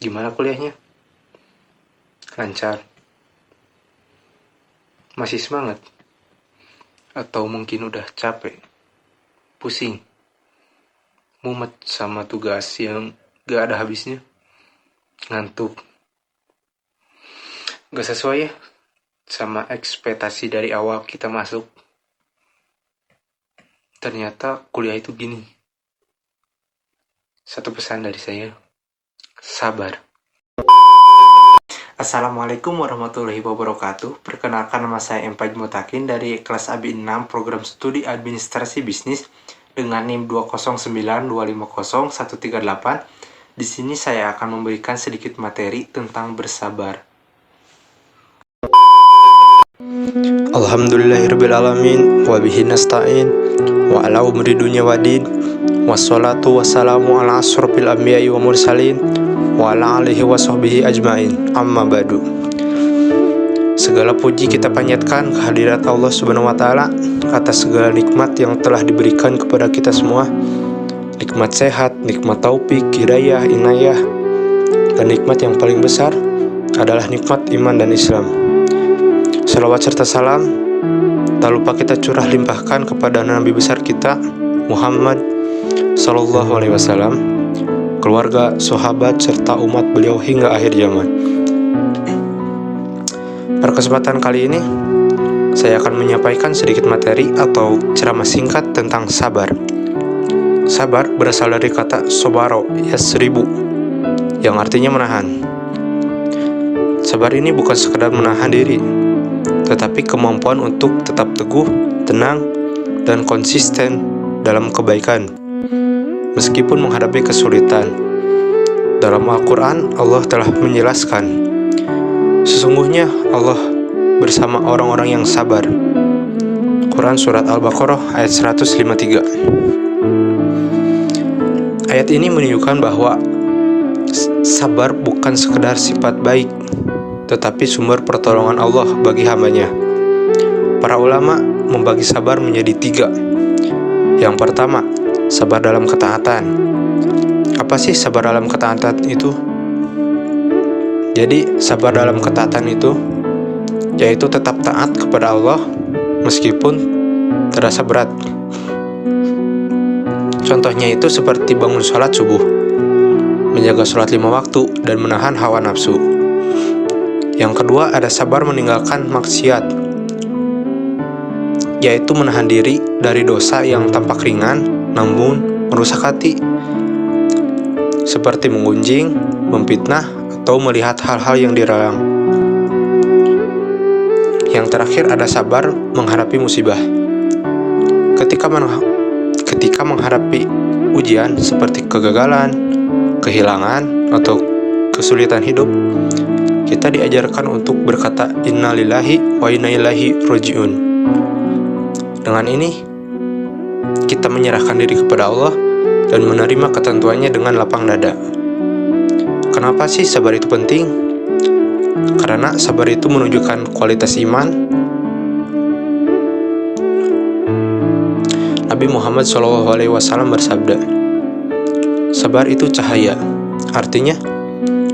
Gimana kuliahnya? Lancar? Masih semangat? Atau mungkin udah capek? Pusing? Mumet sama tugas yang gak ada habisnya? Ngantuk? Gak sesuai ya sama ekspektasi dari awal kita masuk? Ternyata kuliah itu gini. Satu pesan dari saya, sabar. Assalamualaikum warahmatullahi wabarakatuh. Perkenalkan, nama saya M. Mutakin dari kelas AB 6 program studi administrasi bisnis dengan NIM 209250138. Di sini saya akan memberikan sedikit materi tentang bersabar. Alhamdulillahirrabbilalamin wabihi nasta'in wa ala umri dunya wadin wassalatu wassalamu ala asrofil anbiya'i wa mursalin wa ala alihi wa sahbihi ajmain, amma badu. Segala puji kita panjatkan kehadirat Allah Subhanahu wa Ta'ala atas segala nikmat yang telah diberikan kepada kita semua. Nikmat sehat, nikmat taufik, hidayah, inayah, dan nikmat yang paling besar adalah nikmat iman dan Islam. Salawat serta salam tak lupa kita curah limpahkan kepada Nabi besar kita Muhammad Sallallahu Alaihi Wasallam, keluarga, sahabat, serta umat beliau hingga akhir zaman. Pada kesempatan kali ini saya akan menyampaikan sedikit materi atau ceramah singkat tentang sabar. Sabar berasal dari kata sobaro yasribu, yang artinya menahan. Sabar ini bukan sekadar menahan diri, tetapi kemampuan untuk tetap teguh, tenang, dan konsisten dalam kebaikan meskipun menghadapi kesulitan. Dalam Al-Quran, Allah telah menjelaskan, sesungguhnya Allah bersama orang-orang yang sabar. Quran Surat Al-Baqarah ayat 153. Ayat ini menunjukkan bahwa sabar bukan sekedar sifat baik, tetapi sumber pertolongan Allah bagi hambanya. Para ulama membagi sabar menjadi 3. Yang pertama, sabar dalam ketaatan. Apa sih sabar dalam ketaatan itu? Jadi, sabar dalam ketaatan itu yaitu tetap taat kepada Allah meskipun terasa berat. Contohnya itu seperti bangun sholat subuh, menjaga sholat 5 waktu, dan menahan hawa nafsu. Yang kedua, ada sabar meninggalkan maksiat, yaitu menahan diri dari dosa yang tampak ringan namun merusak hati, seperti menggunjing, memfitnah, atau melihat hal-hal yang dilarang. Yang terakhir, ada sabar menghadapi musibah. Ketika menghadapi ujian seperti kegagalan, kehilangan, atau kesulitan hidup, kita diajarkan untuk berkata innalillahi wa inna ilaihi raji'un. Dengan ini, kita menyerahkan diri kepada Allah dan menerima ketentuannya dengan lapang dada. Kenapa sih sabar itu penting? Karena sabar itu menunjukkan kualitas iman. Nabi Muhammad SAW bersabda, sabar itu cahaya. Artinya,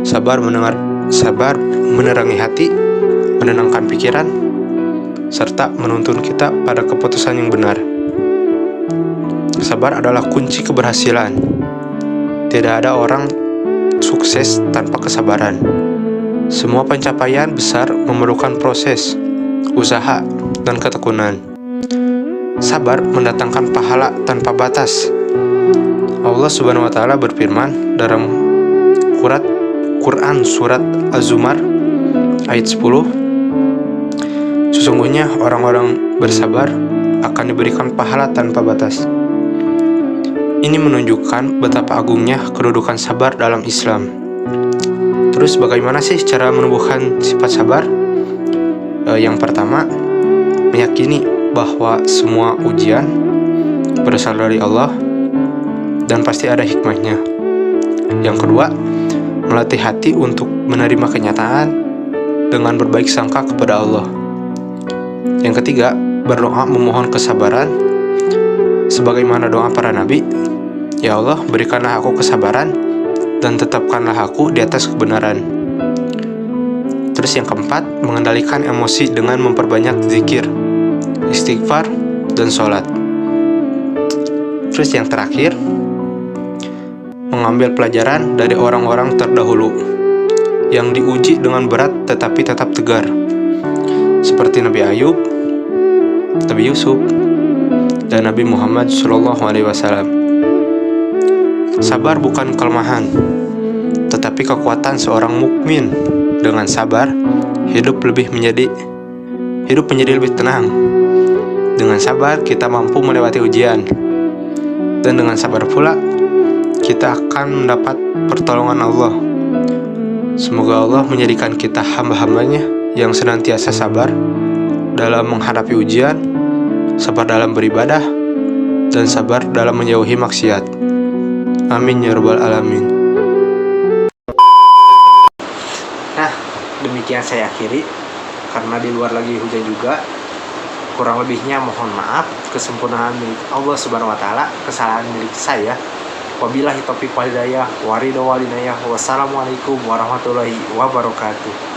sabar menerangi hati, menenangkan pikiran, serta menuntun kita pada keputusan yang benar. Sabar adalah kunci keberhasilan. Tidak ada orang sukses tanpa kesabaran. Semua pencapaian besar memerlukan proses, usaha, dan ketekunan. Sabar mendatangkan pahala tanpa batas. Allah Subhanahu wa Ta'ala berfirman dalam Quran Surat Az-Zumar ayat 10, sesungguhnya orang-orang bersabar akan diberikan pahala tanpa batas. Ini menunjukkan betapa agungnya kedudukan sabar dalam Islam. Terus bagaimana sih cara menumbuhkan sifat sabar? Yang pertama, meyakini bahwa semua ujian berasal dari Allah dan pasti ada hikmahnya. Yang kedua, melatih hati untuk menerima kenyataan dengan berbaik sangka kepada Allah. Yang ketiga, berdoa memohon kesabaran sebagaimana doa para nabi. Ya Allah, berikanlah aku kesabaran dan tetapkanlah aku di atas kebenaran. Terus yang keempat, mengendalikan emosi dengan memperbanyak zikir, istighfar, dan sholat. Terus yang terakhir, mengambil pelajaran dari orang-orang terdahulu yang diuji dengan berat tetapi tetap tegar, seperti Nabi Ayub, Nabi Yusuf, dan Nabi Muhammad SAW. Sabar bukan kelemahan, tetapi kekuatan seorang mukmin. Dengan sabar, hidup menjadi lebih tenang. Dengan sabar, kita mampu melewati ujian. Dan dengan sabar pula, kita akan mendapat pertolongan Allah. Semoga Allah menjadikan kita hamba-hambanya yang senantiasa sabar dalam menghadapi ujian, sabar dalam beribadah, dan sabar dalam menjauhi maksiat. Amin ya rabbal alamin. Nah, demikian saya akhiri, karena di luar lagi hujan juga. Kurang lebihnya mohon maaf, kesempurnaan milik Allah Subhanahu wa taala, kesalahan milik saya. Wabillahi taufiq wal hidayah, waridho wal inayah. Wassalamualaikum warahmatullahi wabarakatuh.